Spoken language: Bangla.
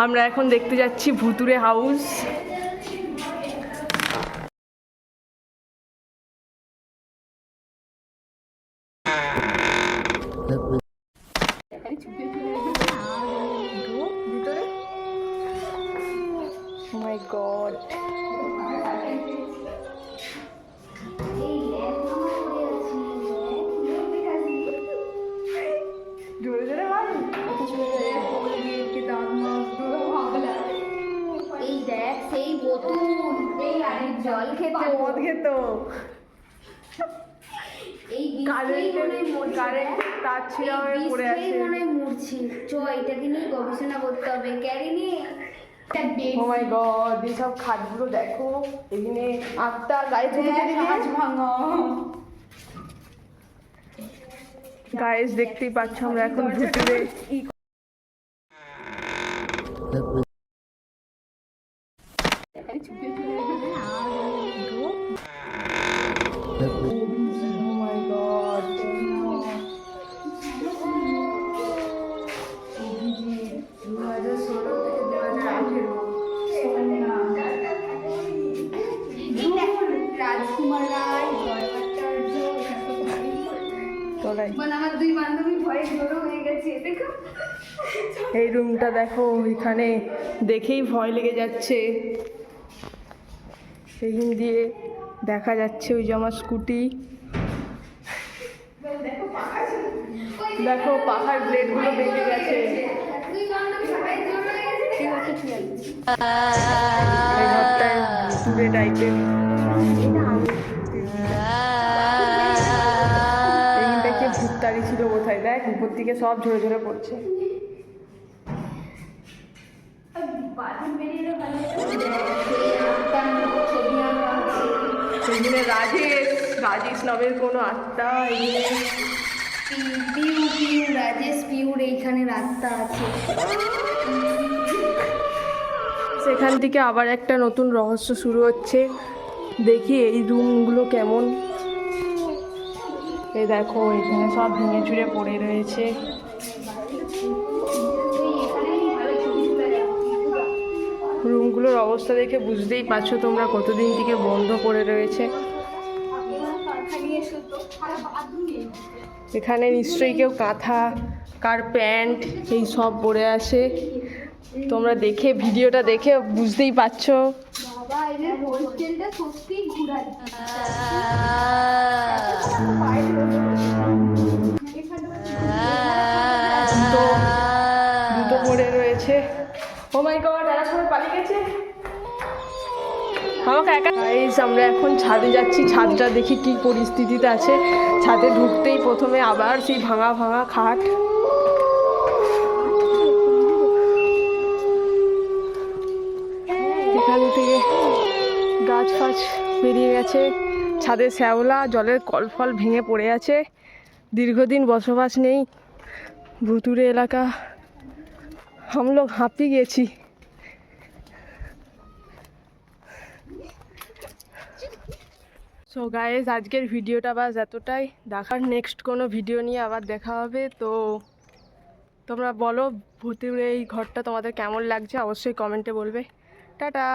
আমরা এখন দেখতে যাচ্ছি ভুতুড়ে হাউস। Oh my God. জোরে জোরে মার। এই দেখ সেই বোতল, এই আরে জল খেতে মদ খেত। এই কারেন্ট তার ছিঁড়া হয়ে পড়ে আছে। মনে হয় মরছি। চ এটাকে নিয়ে গবেষণা করতে হবে। ক্যারি নিয়ে ও মাই গড, এই সব খাটগুলো দেখো, এখানে আটটা গায়ে ভাঙা। গাইস দেখতেই পাচ্ছ আমরা এখন ভুতুড়ে রাজকুমার রায়, আমার দুই বান্ধবী ভয়ে জড়ো হয়ে গেছে। দেখো এই রুমটা দেখো, এখানে দেখেই ভয় লেগে যাচ্ছে। সেখান দিয়ে দেখা যাচ্ছে ওই যে আমার স্কুটি, দেখো পাখার ব্লেডগুলো বেঁকে গেছে। দুই বান্ধবী সবাই জড়ো হয়ে গেছে। এই ঘরটায় ভুতুড়ে টাইপের। এইখানটা কে ভূততারি ছিল কোথায়, দেখ উপর থেকে সব ঝরে ঝরে পড়ছে। এখানে রাজেশ নামের কোনো আত্মা, রাজেশ পিউর এইখানে রাস্তা আছে। সেখান থেকে আবার একটা নতুন রহস্য শুরু হচ্ছে। দেখি এই রুমগুলো কেমন। এই দেখো এখানে সব ভেঙে চুরে পড়ে রয়েছে। রুমগুলোর অবস্থা দেখে বুঝতেই পারছো তোমরা কতদিন থেকে বন্ধ পড়ে রয়েছে। এখানে নিশ্চয়ই কেউ কাঁথা, কার প্যান্ট এই সব পরে আসে। তোমরা দেখে ভিডিওটা দেখে বুঝতেই পারছো। বাবা এদের হোস্টেলটা সত্যি ঘুরা। দুটো পড়ে রয়েছে। ও মাই গড, এরা সবাই পালিয়ে গেছে। আমাকে একা। গাইস আমরা এখন ছাদে যাচ্ছি, ছাদটা দেখি কি পরিস্থিতিতে আছে। ছাদে ঢুকতেই প্রথমে আবার সেই ভাঙা ভাঙা খাট। এখান থেকে গাছ ফাছ বেরিয়ে গেছে। ছাদে শ্যাওলা, জলের কল ফল ভেঙে পড়ে আছে। দীর্ঘদিন বসবাস নেই, ভুতুড়ে এলাকা। हम लोग হাঁপিয়ে গেছি। সো গাইস আজকের ভিডিওটা বাস এতটাই। দেখার নেক্সট কোনো ভিডিও নিয়ে আবার দেখা হবে। তো তোমরা বলো ভুতুড়ে এই ঘরটা তোমাদের কেমন লাগছে, অবশ্যই কমেন্টে বলবে। টাটা।